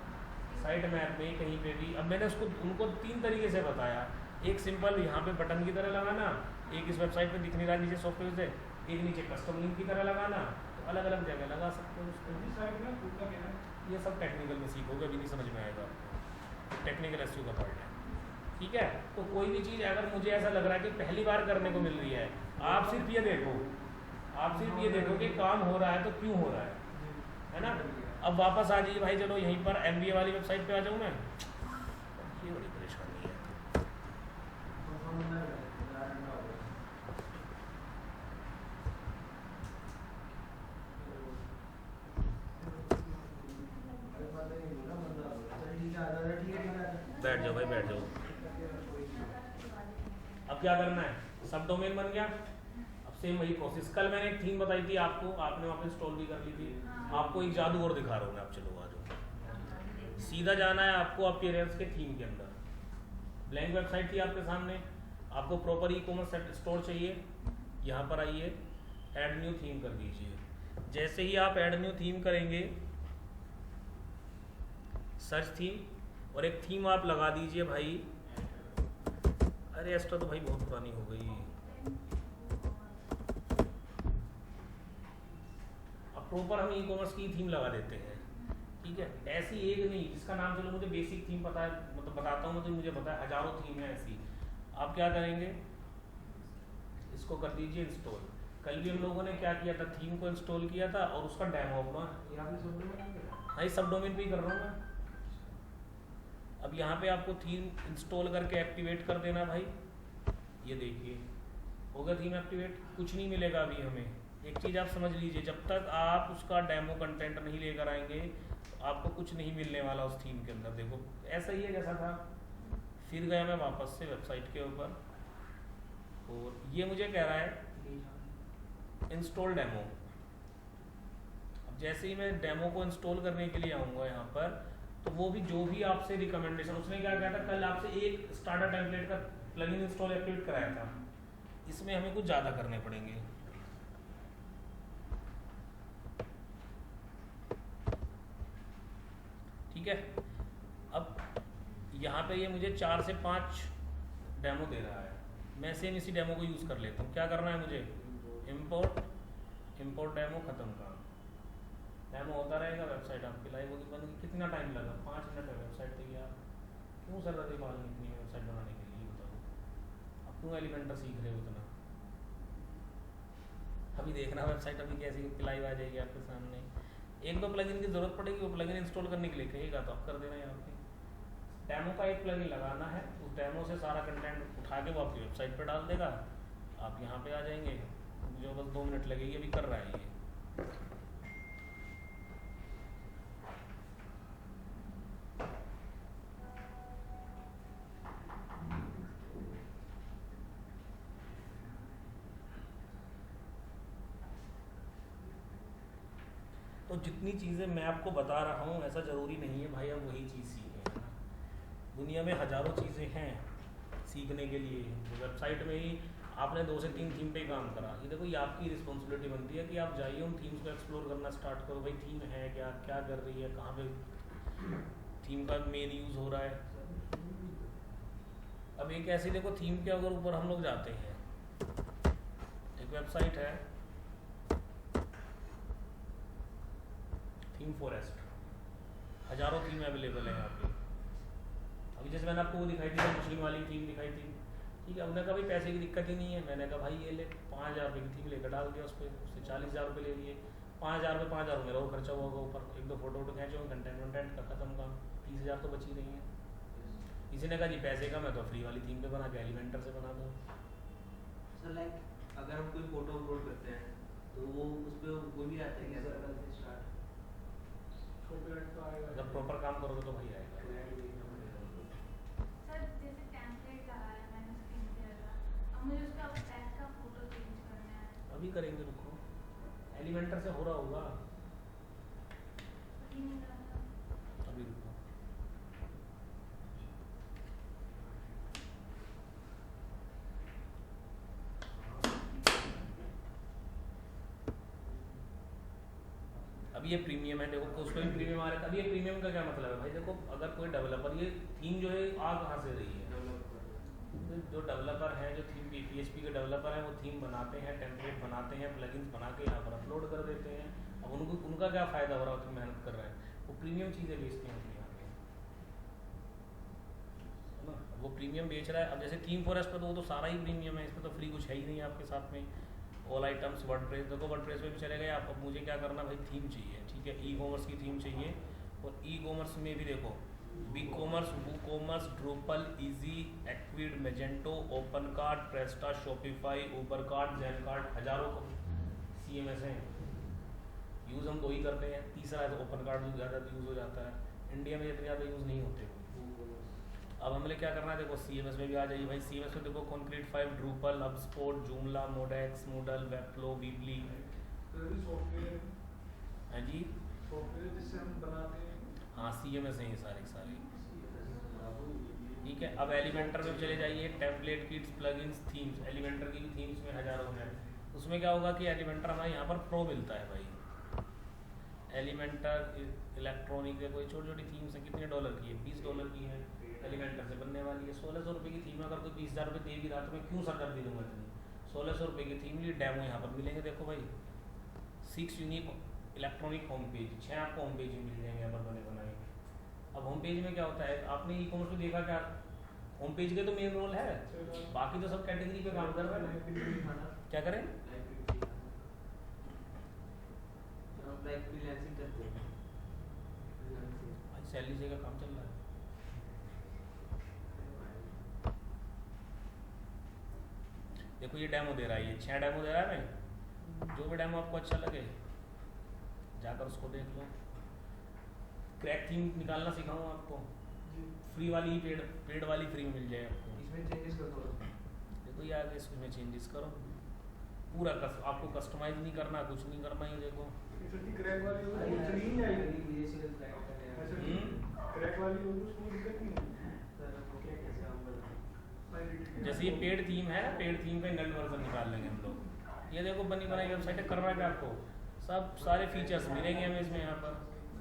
साइट मैप में कहीं पे भी। अब मैंने उसको उनको 3 तरीके से बताया, एक सिंपल यहाँ पे बटन की तरह लगाना, एक इस वेबसाइट पे दिखने रहा नीचे सॉफ्टवेयर से, एक नीचे कस्टम लिंक की तरह लगाना, तो अलग अलग जगह लगा सकते हो उसको। ये सब टेक्निकल में सीखोगे, अभी नहीं समझ में आएगा आपको, टेक्निकल SEO का पार्ट है, ठीक है। तो कोई भी चीज़ अगर मुझे ऐसा लग रहा है कि पहली बार करने को मिल रही है, आप सिर्फ ये देखो, आप सिर्फ ये देखो कि काम हो रहा है तो क्यों हो रहा है ना। अब वापस आ जाइए भाई, चलो यहीं पर MBA वाली वेबसाइट पे आ जाऊँ मैं, ये बड़ी परेशानी है। बैठ जाओ भाई बैठ जाओ। अब क्या करना है, सब डोमेन बन गया। अब सेम वही प्रोसेस, कल मैंने एक थीम बताई थी आपको, आपने वहाँ पे इंस्टॉल भी कर ली थी। आपको एक जादू और दिखा रहा हूँ मैं, आप चलो आ जाओ, सीधा जाना है आपको अपीयरेंस के थीम के अंदर। ब्लैंक वेबसाइट थी आपके सामने, आपको प्रॉपर ई-कॉमर्स स्टोर चाहिए, यहाँ पर आइए ऐड न्यू थीम कर दीजिए। जैसे ही आप ऐड न्यू थीम करेंगे, सर्च थीम, और एक थीम आप लगा दीजिए भाई, अरे एक्स्ट्रा तो भाई बहुत पुरानी हो गई। अब प्रॉपर हम ई-कॉमर्स की थीम लगा देते हैं, ठीक है। ऐसी एक नहीं जिसका नाम चलो मुझे बेसिक थीम पता है, मतलब बताता हूँ तो मुझे पता है, हजारों थीम है ऐसी। आप क्या करेंगे, इसको कर दीजिए इंस्टॉल। कल भी हम लोगों ने क्या किया था, थीम को इंस्टॉल किया था और उसका डेमो अपना, यहाँ पे सब लोग नहीं कर रहे। हाँ ये सब डोमेन पे ही कर रहा हूँ मैं। अब यहाँ पे आपको थीम इंस्टॉल करके एक्टिवेट कर देना भाई, ये देखिए हो गया थीम एक्टिवेट। कुछ नहीं मिलेगा अभी हमें, एक चीज़ आप समझ लीजिए, जब तक आप उसका डेमो कंटेंट नहीं लेकर आएंगे तो आपको कुछ नहीं मिलने वाला उस थीम के अंदर। देखो ऐसा ही है जैसा था। फिर गया मैं वापस से वेबसाइट के ऊपर और ये मुझे कह रहा है इंस्टॉल डेमो। अब जैसे ही मैं डेमो को इंस्टॉल करने के लिए आऊँगा यहाँ पर, तो वो भी जो भी आपसे रिकमेंडेशन, उसने क्या किया था, कल आपसे एक स्टार्टर टेम्पलेट का प्लगइन इंस्टॉल एक्टिवेट कराया था, इसमें हमें कुछ ज़्यादा करने पड़ेंगे। ठीक है, अब यहाँ पे ये मुझे 4 से 5 डेमो दे रहा है, मैं सेम इसी डेमो को यूज़ कर लेता हूँ। क्या करना है मुझे, इंपोर्ट डेमो, ख़त्म काम। डेमो होता रहेगा, वेबसाइट आपकी लाइव होगी, बन कितना टाइम लगा, 5 मिनट है वेबसाइट तैयार। क्यों सर रही मालूम इतनी वेबसाइट बनाने के लिए, बताओ आप क्यों एलिमेंटर सीख रहे हो उतना। अभी देखना वेबसाइट अभी कैसी लाइव आ जाएगी आपके सामने। एक दो प्लगइन की ज़रूरत पड़ेगी, वो प्लगइन इंस्टॉल करने के लिए कहेगा तो आप कर देना। यहाँ पे डेमो का एक प्लगइन लगाना है, उस डेमो से सारा कंटेंट उठा के वो आपकी वेबसाइट पर डाल देगा, आप यहाँ पे आ जाएंगे, जो बस 2 मिनट लगेगी, अभी कर रहा है ये। तो जितनी चीज़ें मैं आपको बता रहा हूँ ऐसा ज़रूरी नहीं है भाई आप वही चीज़ सीखें। दुनिया में हज़ारों चीज़ें हैं सीखने के लिए। वेबसाइट में ही आपने 2 से 3 थीम पे काम करा, ये देखो ये आपकी रिस्पॉन्सिबिलिटी बनती है कि आप जाइए उन थीम्स को एक्सप्लोर करना स्टार्ट करो। भाई थीम है क्या, क्या कर रही है, कहाँ पे थीम का मेन यूज़ हो रहा है। अब एक ऐसी देखो थीम के अगर ऊपर हम लोग जाते हैं, एक वेबसाइट है थीम फॉरेस्ट, हज़ारों थीम अवेलेबल है यहाँ पे। अभी जैसे मैंने आपको वो दिखाई थी, मुस्लिम वाली थीम दिखाई थी, ठीक है। उन्होंने कहा भाई पैसे की दिक्कत ही नहीं है, मैंने कहा भाई ये ले 5,000 रुपये की थीम लेकर डाल दिया उस पर, उससे 40,000 रुपये ले लिए। 5,000 रुपये 5,000 मेरा वो खर्चा हुआ ऊपर, एक दो फोटो खींचे, कंटेंट का खत्म काम, 30,000 तो बची रही है। किसी ने कहा जी पैसे का, मैं तो फ्री वाली थीम पे बना के एलिमेंटर से बना दूँ। सर लाइक अगर हम कोई फोटो अपलोड करते हैं तो वो उस पर वो भी आता है क्या सर स्टार्ट? जब प्रॉपर काम करोगे तो भाई आएगा। सर जैसे टेम्पलेट लगाया मैंने स्क्रीन शेयर का, अब मुझे उसका बैक का फोटो चेंज करना है। अभी करेंगे, रुको, एलिमेंटर से हो रहा होगा, वही नहीं कर रहा। अभी रुको। अभी ये प्रीमियम है, देखो उस पर भी प्रीमियम आ रहा है। अभी ये प्रीमियम का क्या मतलब है भाई, देखो अगर कोई डेवलपर, ये थीम जो है आ कहाँ से रही है, जो डेवलपर हैं, जो थीम PHP के डेवलपर हैं, वो थीम बनाते हैं, टेम्पलेट बनाते हैं, प्लगइन्स बना के यहाँ पर अपलोड कर देते हैं। अब उनका क्या फ़ायदा हो रहा है, तो मेहनत कर रहे हैं, वो प्रीमियम चीज़ें बेचते हैं अपने यहाँ पे, है ना। वो प्रीमियम बेच रहा है। अब जैसे थीम फॉरेस्ट पर तो वो तो सारा ही प्रीमियम है, इसमें तो फ्री कुछ है ही नहीं आपके साथ में। ऑल आइटम्स वर्डप्रेस, देखो वर्डप्रेस में भी चले गए आप। अब मुझे क्या करना भाई, थीम चाहिए, ठीक है, ई कॉमर्स की थीम चाहिए। और ई कॉमर्स में भी देखो B commerce, WooCommerce, Drupal, easy, Ecwid, Magento, OpenCart, Presta, Shopify, ऊपर कार्ट, जेन कार्ट, हज़ारों CMS हैं। यूज़ हम 2 ही करते हैं, तीसरा है तो ओपन कार्ट जो ज़्यादा यूज़ हो जाता है। इंडिया में इतने ज़्यादा यूज़ नहीं होते। अब हमें क्या करना है, देखो CMS में भी आ जाइए भाई। CMS में देखो Concrete 5, Drupal, HubSpot, Joomla, MODX, Moodle, Webflow, Weebly. हाँ जी, सॉफ्टवेयर जिससे हम बनाते हैं, हाँ CMS हैं ये सारे सारे, ठीक है। अब एलिमेंटर में चले जाइए, template kits, plugins, themes. Elementor की भी थीम्स में हज़ारों हैं। उसमें क्या होगा कि एलिमेंटर हमारे यहाँ पर प्रो मिलता है भाई। एलिमेंटर इलेक्ट्रॉनिक है, कोई छोटी छोटी थीम्स है, कितने डॉलर की है, $20 की है, एलिमेंटर से बनने वाली है। 1,600 रुपये की थीम, अगर कोई 20,000 रुपये दे भी रहा तो मैं क्यों सरदर्दी दूंगा इतनी। 1,600 रुपये की थीम लिए, डेमो यहाँ पर मिलेंगे, देखो भाई 6 यूनिक इलेक्ट्रॉनिक होम पेज, 6 आपको होम पेज मिल जाएंगे यहाँ पर बने बनाए। अब होम पेज में क्या होता है, आपने ई कॉमर्स में देखा क्या, होम पेज के तो मेन रोल है, बाकी तो सब कैटेगरी पे काम कर रहे हैं। क्या करें, लाइक फ्रीलांसिंग करते हैं आज सैलरी से का काम चल रहा है। देखो ये डेमो दे रहा है, ये 6 डेमो दे रहा है मैं, जो भी डेमो आपको अच्छा लगे जाकर उसको देख लो। क्रैक थीम निकालना सिखाऊँ आपको, फ्री वाली ही पेड वाली फ्री में मिल जाए आपको। इसमें चेंजेस कर दो। देखो ये आगे इसमें चेंजेस करो पूरा आपको कस्टमाइज नहीं करना, कुछ नहीं करना। ये देखो इसकी क्रैक वाली होगी तो चली नहीं आएगी, ये सीरियल क्रैक करने हैं। क्रैक वाली होगी उसमें दिक्कत नहीं है सर, वो क्या कैसे हम बताएं। जैसे ये पेड थीम है ना, पेड थीम का नल वर्जन निकाल लेंगे हम लोग। ये देखो बनी बनाई वेबसाइट है, करना है आपको सब सारे फीचर्स मिलेंगे हमें इसमें। यहाँ पर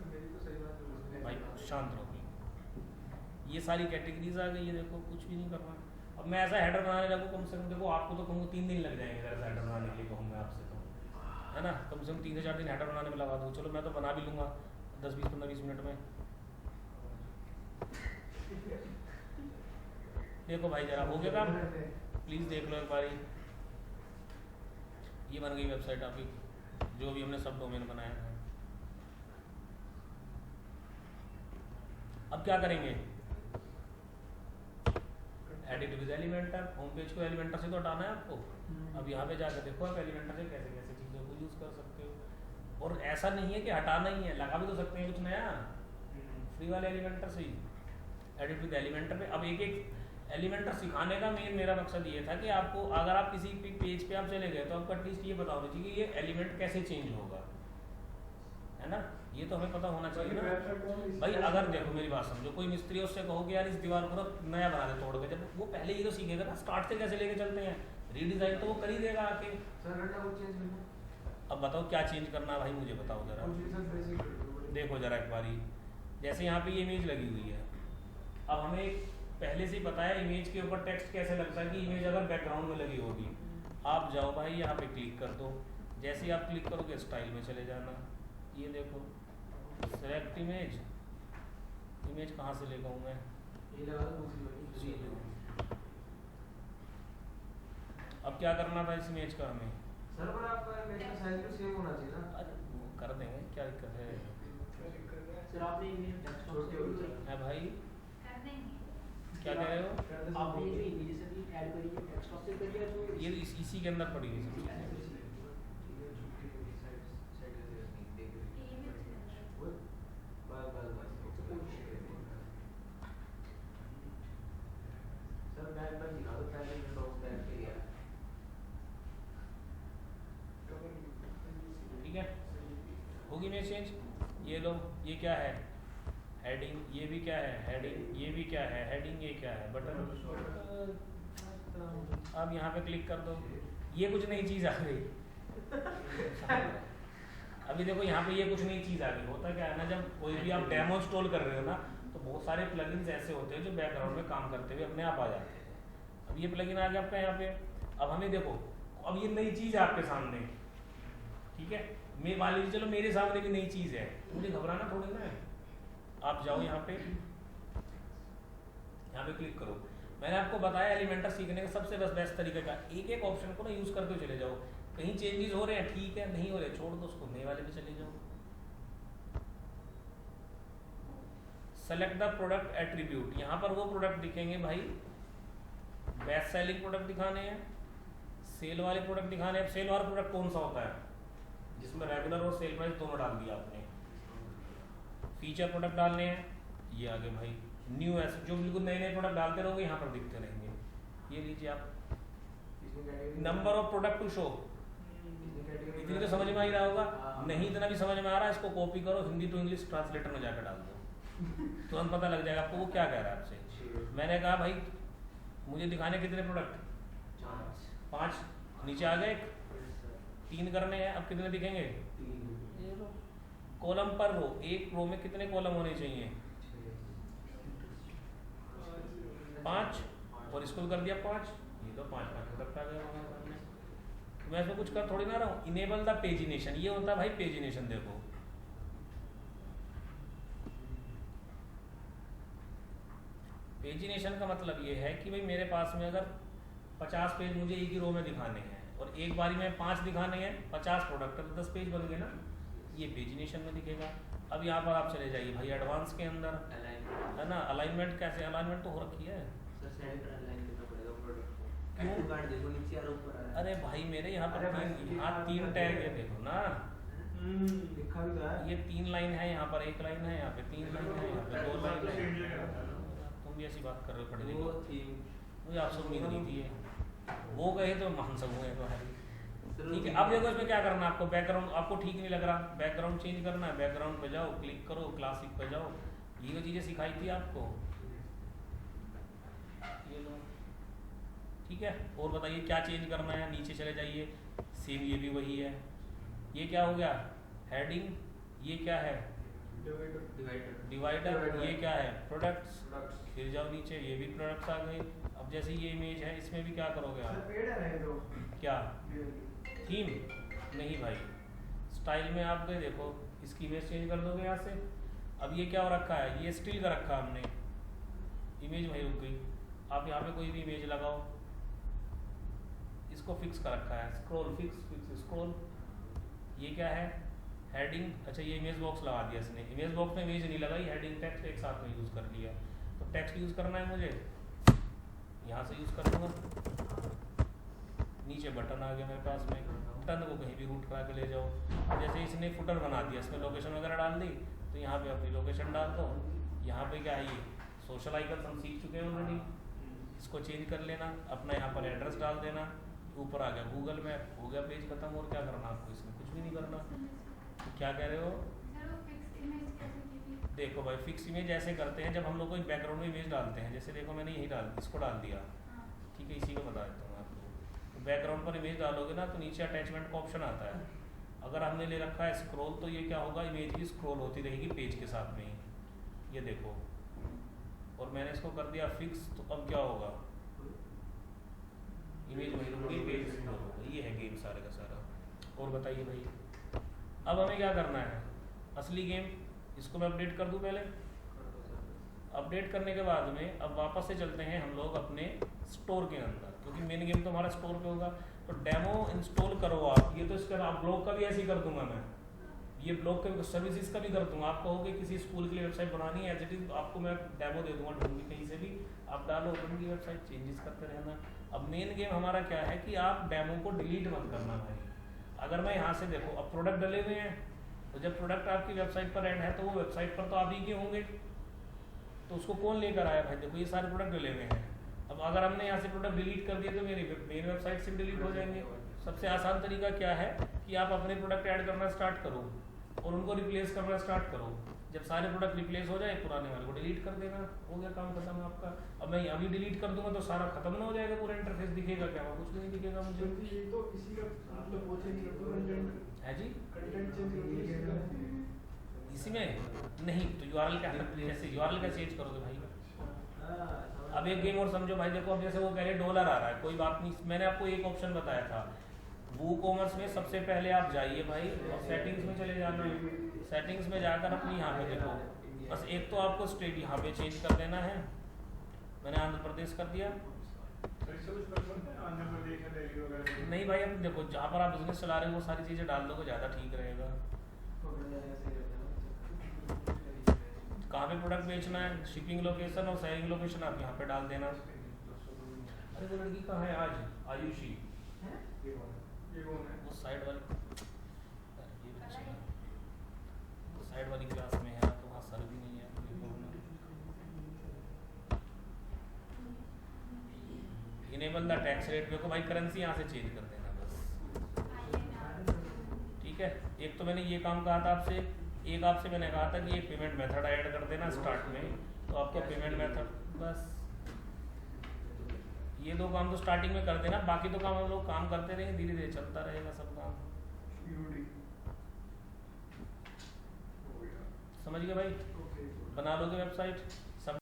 मेरी तो सही बात है भाई शांत रहो, ये सारी कैटेगरीज आ गई है। देखो कुछ भी नहीं करना। अब मैं ऐसा हेडर बनाने लगूँ कम से कम, देखो आपको तो कहूँगा 3 दिन लग जाएंगे अगर ऐसा हेडर बनाने के लिए कहूँ मैं आपसे, तो है ना, कम से कम 3 से 4 दिन हेडर बनाने में लगा दूँ। चलो मैं तो बना भी लूँगा 10, 20, 15, 20 मिनट में। देखो भाई जरा हो गया काम, प्लीज़ देख लो एक बारी। ये बन गई वेबसाइट आपकी, जो भी हमने सब डोमेन बनाया है। अब क्या करेंगे, edit with Elementor. Home page को एलिमेंटर से तो हटाना है आपको। अब यहाँ पे जाकर देखो आप एलिमेंटर से कैसे कैसे चीज़ों को यूज़ कर सकते हो। और ऐसा नहीं है कि हटाना ही है, लगा भी तो सकते हैं कुछ नया फ्री वाले एलिमेंटर से ही। एडिट विद एलिमेंटर पे अब एक एक एलिमेंटर सिखाने का मेरा मकसद ये था कि आपको अगर आप किसी भी पेज पे आप चले गए तो आपको एटलीस्ट ये पता होना चाहिए कि ये एलिमेंट कैसे चेंज होगा, है ना। ये तो हमें पता होना चाहिए ना भाई। अगर देखो मेरी बात समझो, कोई मिस्त्री उससे कहो कि यार इस दीवार को ना नया बना दे तोड़ के, जब वो पहले ही तो सीखेगा ना स्टार्ट से कैसे लेके चलते हैं। रीडिजाइन तो वो कर ही देगा आके। सर रट्टा कुछ चेंज करना। अब बताओ क्या चेंज करना है भाई, मुझे बताओ जरा। कुछ भी सर बेसिक कर दो। देखो जरा एक बारी, जैसे यहाँ पे ये इमेज लगी हुई है। अब हमें पहले से ही पता है इमेज के ऊपर टेक्स्ट कैसे लगता है कि इमेज अगर बैकग्राउंड में लगी होगी। आप जाओ भाई यहाँ पे क्लिक कर दो, जैसे ही आप क्लिक करोगे स्टाइल में चले जाना। ये देखो सेलेक्ट इमेज, इमेज कहाँ से लेगा हूँ मैं, ये लगा दो दूसरी वाली। अब क्या करना था इस इमेज का हमें। सर पर आपका इमेज का साइज भी सेम होना चाहिए ना। अरे वो कर देंगे, क्या दिक्कत है। सर आपने इमेज डेस्कटॉप से है भाई कर देंगे। क्या कह रहे हो। आपने ये जो इमेजेस अभी ऐड करी है डेस्कटॉप से कर दिया तो ये इसी के अंदर पड़ी हुई सब चीज़ें। सर बैक पर दिखा दो, पहले विंडोज बैक पे गया। ठीक है, होगी इमेज चेंज। ये लो, ये क्या है हेडिंग, ये भी क्या है हेडिंग, ये भी क्या है हेडिंग, ये क्या है बटन। अब यहाँ पे क्लिक कर दो, ये कुछ नई चीज़ आ गई। अभी देखो यहाँ पे ये कुछ नई चीज़ आ गई। होता क्या है ना, जब कोई भी आप डेमो इंस्टॉल कर रहे हो ना, तो बहुत सारे प्लगइन्स ऐसे होते हैं जो बैकग्राउंड में काम करते हुए अपने आप आ जाते हैं। अब ये प्लगइन आ गया आपका यहाँ पे। अब हमें देखो, अब ये नई चीज़ है आपके सामने, ठीक है। मैं मान लीजिए चलो मेरे सामने भी नई चीज़ है, मुझे घबराना थोड़ी ना है। आप जाओ यहाँ पे क्लिक करो। मैंने आपको बताया एलिमेंटर सीखने का सबसे बेस्ट तरीका का, एक एक ऑप्शन को ना यूज़ करते हुए चले जाओ। कहीं चेंजेस हो रहे हैं ठीक है, नहीं हो रहे छोड़ दो उसको, नए वाले पे चले जाओ। सेलेक्ट द प्रोडक्ट एट्रीब्यूट, यहाँ पर वो प्रोडक्ट दिखेंगे भाई, बेस्ट सेलिंग प्रोडक्ट दिखाने हैं, सेल वाले प्रोडक्ट दिखाने हैं। सेल वाला प्रोडक्ट कौन सा होता है, जिसमें रेगुलर और सेल प्राइस दोनों डाल दिया आपने। फीचर प्रोडक्ट डालने हैं, ये आगे भाई न्यू ऐसे जो बिल्कुल नए नए प्रोडक्ट डालते रहोगे यहाँ पर दिखते रहेंगे। ये लीजिए आप, number of product to show, इतनी तो समझ में आ ही रहा होगा। नहीं इतना भी समझ में आ रहा है, इसको कॉपी करो, हिंदी टू इंग्लिश ट्रांसलेटर में जाकर डाल दो, तुरंत पता लग जाएगा आपको वो क्या कह रहा है आपसे। मैंने कहा भाई मुझे दिखाने कितने प्रोडक्ट, 5 नीचे आ गए, 3 करने हैं। अब कितने दिखेंगे, कॉलम पर रो, एक रो में कितने कॉलम होने चाहिए, 5, और इसको कर दिया 5, ये तो 5 प्रोडक्ट आ गया। मैं इसमें कुछ कर थोड़ी ना रहा हूँ। इनेबल द पेजिनेशन, ये होता है भाई पेजिनेशन। देखो पेजिनेशन का मतलब ये है कि भाई मेरे पास में अगर 50 पेज मुझे एक ही रो में दिखाने हैं और एक बारी में 5 दिखाने हैं, 50 प्रोडक्ट तो 10 पेज बन गए ना। ये पेजिनेशन में दिखेगा। अब यहाँ पर आप चले जाइए भाई एडवांस के अंदर, अलाइनमेंट है ना। अलाइनमेंट कैसे, अलाइनमेंट तो हो रखी है। सर सेंटर अलाइन करना पड़ेगा प्रोडक्ट को। क्यों? ऐड टू कार्ड देखो नीचे और ऊपर आ रहा है। अरे भाई मेरे यहाँ पर अरे भाई, यहाँ तीन टैग है, देखो ना लिखा भी तो है। ये 3 लाइन है, यहाँ पर 1 लाइन है, यहाँ पे 3 लाइन है, यहाँ पे 2 लाइन है। तुम भी ऐसी बात कर रहे हो पढ़ने वो की, थीम मुझे आपसे उम्मीद नहीं थी ये। वो गए तो मान सब हुए तो है। चलो ठीक है, अब देखो इसमें क्या करना है आपको। बैकग्राउंड आपको ठीक नहीं लग रहा, बैकग्राउंड चेंज करना है, बैकग्राउंड पे जाओ, क्लिक करो, क्लासिक पे जाओ। ये जो चीज़ें सिखाई थी आपको, ये लो। ठीक है, और बताइए क्या चेंज करना है। नीचे चले जाइए, सेम ये भी वही है। ये क्या हो गया, हेडिंग। ये क्या है, डिवाइडर। डिवाइडर। ये क्या है, प्रोडक्ट्स। Products। फिर जाओ नीचे, ये भी प्रोडक्ट्स आ गए। अब जैसे ये इमेज है, इसमें भी क्या करोगे सर आप, पेड़ है नहीं तो क्या ये थीम नहीं भाई, स्टाइल में आप गए, देखो इसकी इमेज चेंज कर दोगे यहाँ से। अब ये क्या हो रखा है, ये स्टिल का रखा हमने, इमेज वही रुक गई। आप यहाँ पे कोई भी इमेज लगाओ, इसको फिक्स कर रखा है, स्क्रॉल फिक्स फिक्स स्क्रॉल। ये क्या है, हेडिंग। अच्छा ये इमेज बॉक्स लगा दिया इसने, इमेज बॉक्स में इमेज नहीं लगाई, हेडिंग टेक्स्ट एक साथ में यूज़ कर लिया। तो टेक्स्ट यूज़ करना है मुझे, यहाँ से यूज़ कर दूँगा। नीचे बटन आ गया मेरे पास में, बटन को कहीं भी रूट करा के ले जाओ। जैसे इसने फुटर बना दिया, इसमें लोकेशन वगैरह डाल दी, तो यहाँ पे अपनी लोकेशन डाल दो। यहाँ पे क्या है, ये सोशल आइकन हम सीख चुके हैं ऑलरेडी, इसको चेंज कर लेना। अपना यहाँ पर एड्रेस डाल देना। ऊपर आ गया गूगल मैप, हो गया पेज खत्म। और क्या करना आपको, इसमें कुछ भी नहीं करना। तो क्या कह रहे हो, सर वो फिक्स इमेज कैसे की थी? देखो भाई फिक्स इमेज ऐसे करते हैं जब हम लोग कोई बैकग्राउंड में इमेज डालते हैं। जैसे देखो मैंने यही डाल, इसको डाल दिया, हाँ। ठीक है, इसी को बता देता हूँ आपको। तो बैकग्राउंड पर इमेज डालोगे ना, तो नीचे अटैचमेंट का ऑप्शन आता है। अगर हमने ले रखा है स्क्रॉल, तो ये क्या होगा, इमेज भी स्क्रॉल होती रहेगी पेज के साथ में ही। ये देखो, और मैंने इसको कर दिया फिक्स, तो अब क्या होगा, इमेज वही रुक गई, पेज स्क्रॉल होगा। ये है गेम सारे का सारा। और बताइए भाई, अब हमें क्या करना है, असली गेम। इसको मैं अपडेट कर दूं पहले। अपडेट करने के बाद में अब वापस से चलते हैं हम लोग अपने स्टोर के अंदर, क्योंकि मेन गेम तो हमारा स्टोर पे होगा। तो डेमो इंस्टॉल करो आप। ये तो इसका आप ब्लॉग का भी ऐसे ही कर दूंगा मैं, ये ब्लॉग के सर्विसेज का भी कर दूंगा। आप कहोगे किसी स्कूल के लिए वेबसाइट बनानी है, एज इट इज आपको मैं डेमो दे दूंगा, ढूंढ के कहीं से भी आप डालो, ओपन की वेबसाइट, चेंजेस करते रहना। अब मेन गेम हमारा क्या है कि आप डेमो को डिलीट मत करना भाई। अगर मैं यहाँ से देखो, अब प्रोडक्ट डले हुए हैं, तो जब प्रोडक्ट आपकी वेबसाइट पर ऐड है, तो वो वेबसाइट पर तो आप ही के होंगे, तो उसको कौन लेकर आया भाई। देखो ये सारे प्रोडक्ट डले हुए हैं। अब अगर हमने यहाँ से प्रोडक्ट डिलीट कर दिए, तो मेरी मेन वेबसाइट से डिलीट हो जाएंगे। सबसे आसान तरीका क्या है कि आप अपने प्रोडक्ट ऐड करना स्टार्ट करो और उनको रिप्लेस करना स्टार्ट करो। जब सारे प्रोडक्ट रिप्लेस हो जाए, पुराने वाले को डिलीट कर देना, हो गया काम खत्म आपका। अब मैं अभी डिलीट कर दूंगा तो सारा खत्म ना हो जाएगा, पूरा इंटरफेस दिखेगा क्या, कुछ भी नहीं दिखेगा मुझे। जल्दी ये तो इसी का मतलब वो चेंज कर दो, कंटेंट है जी, कंटेंट चेंज कर दो इसी का। इसी में नहीं तो यूआरएल क्या, कैसे यूआरएल का चेंज करोगे भाई। अब एक गेम और समझो भाई, देखो अब जैसे वो कह रहे डॉलर आ रहा है, कोई बात नहीं। मैंने आपको एक ऑप्शन बताया था, वो कॉमर्स में सबसे पहले आप जाइए भाई और सेटिंग्स में चले जाना है। सेटिंग्स में जाकर अपनी यहाँ पे देखो, बस एक तो आपको स्टेट यहाँ पे चेंज कर देना है। मैंने आंध्र प्रदेश कर दिया। नहीं भाई, अब देखो जहाँ पर आप बिजनेस चला रहे हो वो सारी चीज़ें डाल दोगे, ज़्यादा ठीक रहेगा। कहाँ पे प्रोडक्ट बेचना है, शिपिंग लोकेशन और सेलिंग लोकेशन आप यहाँ पे डाल देना। अरे वो लड़की कहाँ है आज, आयुषी, वो साइड वाली, ये बच्ची है, वो साइड वाली क्लास में है, तो वहाँ सर भी नहीं है। इनेबल द टैक्स रेट, देखो भाई करेंसी यहाँ से चेंज कर देना बस, ठीक है। एक तो मैंने ये काम कहा था आपसे, एक आपसे मैंने कहा था कि ये पेमेंट मेथड ऐड कर देना स्टार्ट में, तो आपको पेमेंट मेथड, बस ये दो काम तो स्टार्टिंग में कर देना, बाकी तो काम हम लोग काम करते रहेंगे, धीरे धीरे चलता रहेगा सब काम। समझ गए भाई, बना लोगे वेबसाइट।